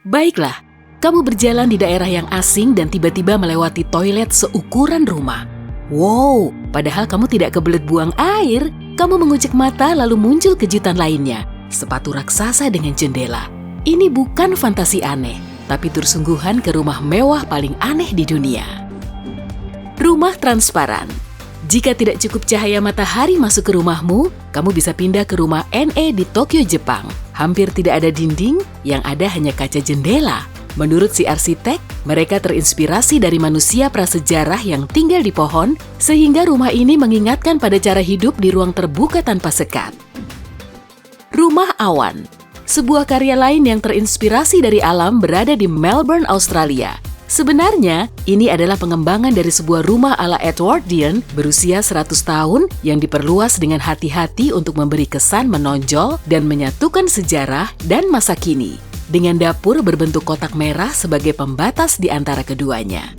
Baiklah, kamu berjalan di daerah yang asing dan tiba-tiba melewati toilet seukuran rumah. Wow, padahal kamu tidak kebelet buang air. Kamu mengucek mata lalu muncul kejutan lainnya. Sepatu raksasa dengan jendela. Ini bukan fantasi aneh, tapi tur sungguhan ke rumah mewah paling aneh di dunia. Rumah transparan. Jika tidak cukup cahaya matahari masuk ke rumahmu, kamu bisa pindah ke rumah NE di Tokyo, Jepang. Hampir tidak ada dinding, yang ada hanya kaca jendela. Menurut si arsitek, mereka terinspirasi dari manusia prasejarah yang tinggal di pohon, sehingga rumah ini mengingatkan pada cara hidup di ruang terbuka tanpa sekat. Rumah awan. Sebuah karya lain yang terinspirasi dari alam berada di Melbourne, Australia. Sebenarnya, ini adalah pengembangan dari sebuah rumah ala Edwardian berusia 100 tahun yang diperluas dengan hati-hati untuk memberi kesan menonjol dan menyatukan sejarah dan masa kini, dengan dapur berbentuk kotak merah sebagai pembatas di antara keduanya.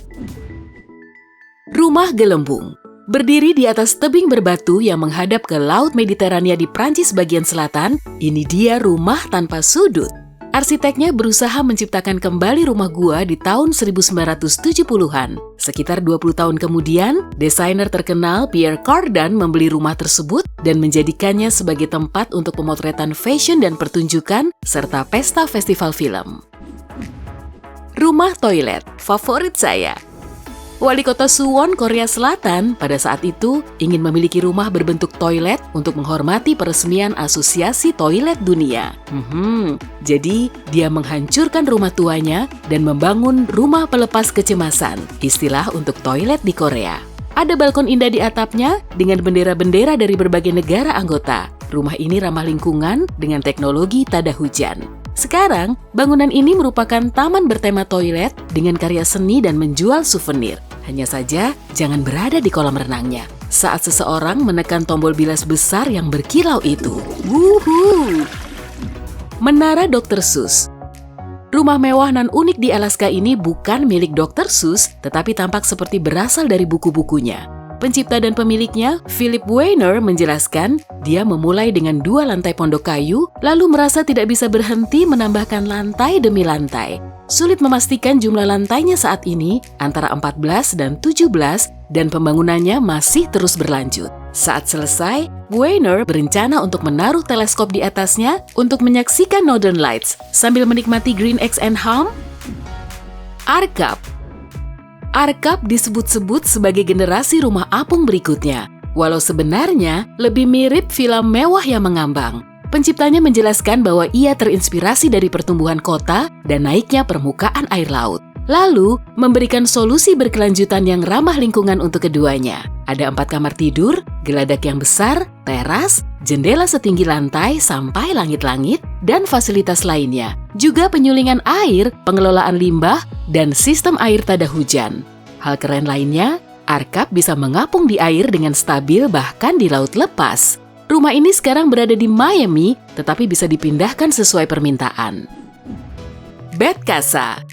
Rumah gelembung. Berdiri di atas tebing berbatu yang menghadap ke Laut Mediterania di Prancis bagian selatan, ini dia rumah tanpa sudut. Arsiteknya berusaha menciptakan kembali rumah gua di tahun 1970-an. Sekitar 20 tahun kemudian, desainer terkenal Pierre Cardin membeli rumah tersebut dan menjadikannya sebagai tempat untuk pemotretan fashion dan pertunjukan, serta pesta festival film. Rumah toilet, favorit saya. Wali kota Suwon, Korea Selatan, pada saat itu ingin memiliki rumah berbentuk toilet untuk menghormati peresmian Asosiasi Toilet Dunia. Jadi, dia menghancurkan rumah tuanya dan membangun rumah pelepas kecemasan, istilah untuk toilet di Korea. Ada balkon indah di atapnya dengan bendera-bendera dari berbagai negara anggota. Rumah ini ramah lingkungan dengan teknologi tada hujan. Sekarang, bangunan ini merupakan taman bertema toilet dengan karya seni dan menjual souvenir. Hanya saja, jangan berada di kolam renangnya saat seseorang menekan tombol bilas besar yang berkilau itu. Wuhu! Menara Dr. Seuss. Rumah mewah nan unik di Alaska ini bukan milik Dr. Seuss, tetapi tampak seperti berasal dari buku-bukunya. Pencipta dan pemiliknya, Philip Weiner, menjelaskan dia memulai dengan 2 lantai pondok kayu, lalu merasa tidak bisa berhenti menambahkan lantai demi lantai. Sulit memastikan jumlah lantainya saat ini, antara 14 dan 17, dan pembangunannya masih terus berlanjut. Saat selesai, Weiner berencana untuk menaruh teleskop di atasnya untuk menyaksikan Northern Lights sambil menikmati Green Eggs and Ham. Arkap. Arkap disebut-sebut sebagai generasi rumah apung berikutnya, walau sebenarnya lebih mirip villa mewah yang mengambang. Penciptanya menjelaskan bahwa ia terinspirasi dari pertumbuhan kota dan naiknya permukaan air laut. Lalu, memberikan solusi berkelanjutan yang ramah lingkungan untuk keduanya. Ada 4 kamar tidur, geladak yang besar, teras, jendela setinggi lantai sampai langit-langit, dan fasilitas lainnya. Juga penyulingan air, pengelolaan limbah, dan sistem air tada hujan. Hal keren lainnya, Arkap bisa mengapung di air dengan stabil bahkan di laut lepas. Rumah ini sekarang berada di Miami, tetapi bisa dipindahkan sesuai permintaan. Bed Casa.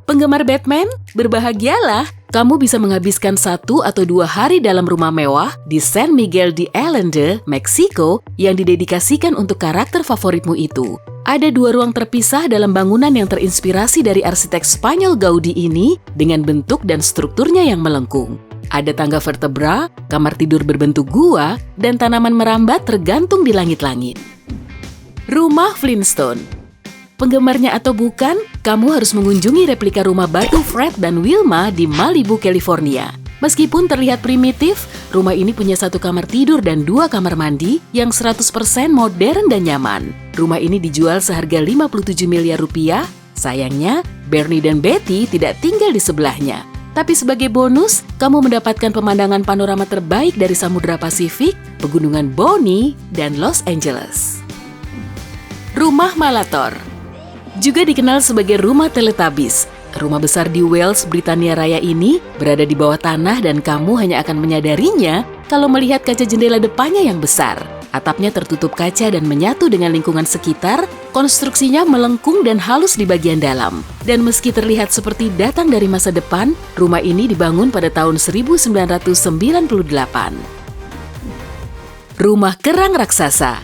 Penggemar Batman, berbahagialah! Kamu bisa menghabiskan 1 atau 2 hari dalam rumah mewah di San Miguel de Allende, Meksiko, yang didedikasikan untuk karakter favoritmu itu. Ada 2 ruang terpisah dalam bangunan yang terinspirasi dari arsitek Spanyol Gaudi ini dengan bentuk dan strukturnya yang melengkung. Ada tangga vertebra, kamar tidur berbentuk gua, dan tanaman merambat tergantung di langit-langit. Rumah Flintstone. Penggemarnya atau bukan, kamu harus mengunjungi replika rumah batu Fred dan Wilma di Malibu, California. Meskipun terlihat primitif, rumah ini punya 1 kamar tidur dan 2 kamar mandi yang 100% modern dan nyaman. Rumah ini dijual seharga 57 miliar rupiah. Sayangnya, Bernie dan Betty tidak tinggal di sebelahnya. Tapi sebagai bonus, kamu mendapatkan pemandangan panorama terbaik dari Samudra Pasifik, Pegunungan Bonny, dan Los Angeles. Rumah Malator. Juga dikenal sebagai rumah Teletubbies. Rumah besar di Wales, Britania Raya ini berada di bawah tanah dan kamu hanya akan menyadarinya kalau melihat kaca jendela depannya yang besar. Atapnya tertutup kaca dan menyatu dengan lingkungan sekitar, konstruksinya melengkung dan halus di bagian dalam. Dan meski terlihat seperti datang dari masa depan, rumah ini dibangun pada tahun 1998. Rumah kerang raksasa.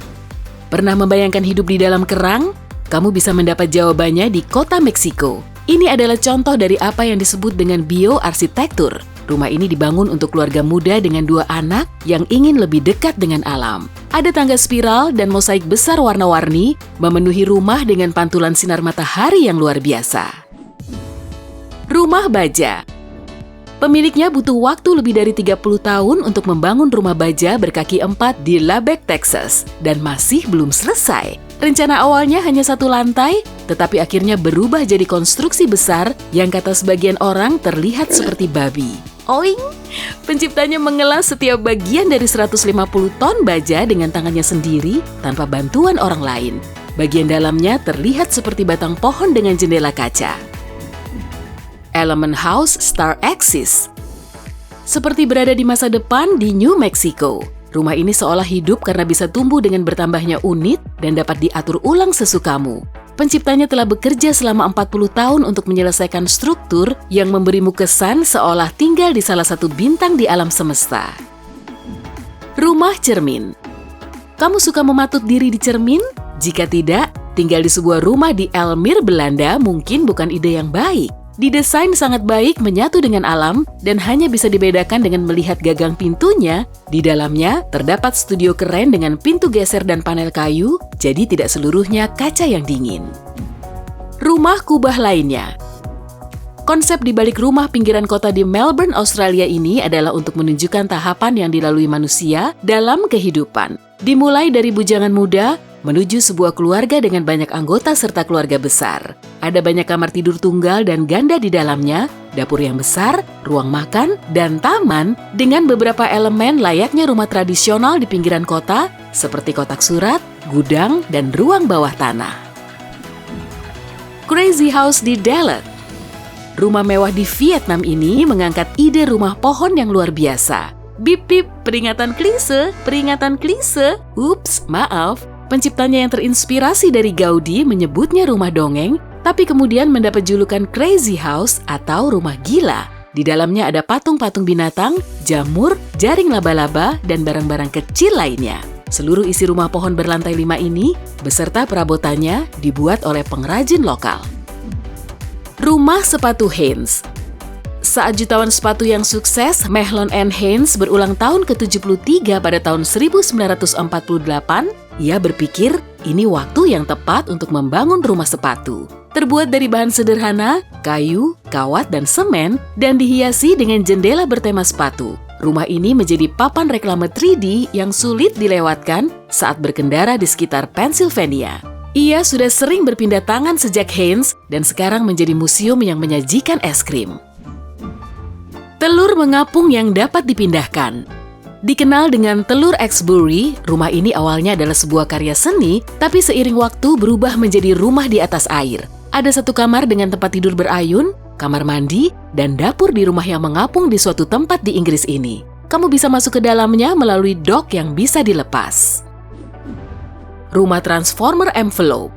Pernah membayangkan hidup di dalam kerang? Kamu bisa mendapat jawabannya di kota Meksiko. Ini adalah contoh dari apa yang disebut dengan bioarsitektur. Rumah ini dibangun untuk keluarga muda dengan 2 anak yang ingin lebih dekat dengan alam. Ada tangga spiral dan mosaik besar warna-warni memenuhi rumah dengan pantulan sinar matahari yang luar biasa. Rumah baja. Pemiliknya butuh waktu lebih dari 30 tahun untuk membangun rumah baja berkaki 4 di Lubbock, Texas, dan masih belum selesai. Rencana awalnya hanya 1 lantai, tetapi akhirnya berubah jadi konstruksi besar yang kata sebagian orang terlihat seperti babi. Oing! Penciptanya mengelas setiap bagian dari 150 ton baja dengan tangannya sendiri tanpa bantuan orang lain. Bagian dalamnya terlihat seperti batang pohon dengan jendela kaca. Element House Star Axis. Seperti berada di masa depan di New Mexico. Rumah ini seolah hidup karena bisa tumbuh dengan bertambahnya unit dan dapat diatur ulang sesukamu. Penciptanya telah bekerja selama 40 tahun untuk menyelesaikan struktur yang memberimu kesan seolah tinggal di salah satu bintang di alam semesta. Rumah cermin. Kamu suka mematut diri di cermin? Jika tidak, tinggal di sebuah rumah di Elmir, Belanda mungkin bukan ide yang baik. Didesain sangat baik menyatu dengan alam dan hanya bisa dibedakan dengan melihat gagang pintunya. Di dalamnya terdapat studio keren dengan pintu geser dan panel kayu, jadi tidak seluruhnya kaca yang dingin. Rumah kubah lainnya. Konsep di balik rumah pinggiran kota di Melbourne, Australia ini adalah untuk menunjukkan tahapan yang dilalui manusia dalam kehidupan. Dimulai dari bujangan muda, menuju sebuah keluarga dengan banyak anggota serta keluarga besar. Ada banyak kamar tidur tunggal dan ganda di dalamnya, dapur yang besar, ruang makan, dan taman dengan beberapa elemen layaknya rumah tradisional di pinggiran kota seperti kotak surat, gudang, dan ruang bawah tanah. Crazy House di Dalat. Rumah mewah di Vietnam ini mengangkat ide rumah pohon yang luar biasa. Bip bip, peringatan klise, peringatan klise. Ups, maaf. Penciptanya yang terinspirasi dari Gaudi menyebutnya rumah dongeng, tapi kemudian mendapat julukan Crazy House atau rumah gila. Di dalamnya ada patung-patung binatang, jamur, jaring laba-laba, dan barang-barang kecil lainnya. Seluruh isi rumah pohon berlantai 5 ini, beserta perabotannya, dibuat oleh pengrajin lokal. Rumah sepatu Hanes. Saat jutawan sepatu yang sukses, Mahlon and Hanes berulang tahun ke-73 pada tahun 1948, ia berpikir ini waktu yang tepat untuk membangun rumah sepatu. Terbuat dari bahan sederhana, kayu, kawat, dan semen, dan dihiasi dengan jendela bertema sepatu. Rumah ini menjadi papan reklame 3D yang sulit dilewatkan saat berkendara di sekitar Pennsylvania. Ia sudah sering berpindah tangan sejak Hanes dan sekarang menjadi museum yang menyajikan es krim. Telur mengapung yang dapat dipindahkan. Dikenal dengan telur Exbury, rumah ini awalnya adalah sebuah karya seni, tapi seiring waktu berubah menjadi rumah di atas air. Ada 1 kamar dengan tempat tidur berayun, kamar mandi, dan dapur di rumah yang mengapung di suatu tempat di Inggris ini. Kamu bisa masuk ke dalamnya melalui dock yang bisa dilepas. Rumah Transformer Envelope.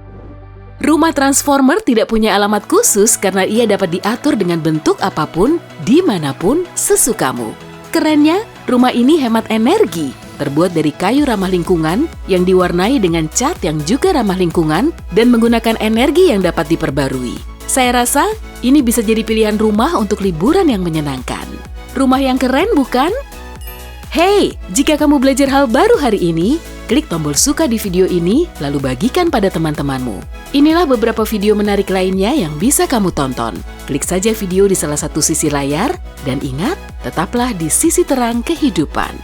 Rumah Transformer tidak punya alamat khusus karena ia dapat diatur dengan bentuk apapun, dimanapun, sesukamu. Kerennya, rumah ini hemat energi, terbuat dari kayu ramah lingkungan yang diwarnai dengan cat yang juga ramah lingkungan dan menggunakan energi yang dapat diperbarui. Saya rasa ini bisa jadi pilihan rumah untuk liburan yang menyenangkan. Rumah yang keren, bukan? Hey, jika kamu belajar hal baru hari ini, klik tombol suka di video ini, lalu bagikan pada teman-temanmu. Inilah beberapa video menarik lainnya yang bisa kamu tonton. Klik saja video di salah satu sisi layar, dan ingat, tetaplah di sisi terang kehidupan.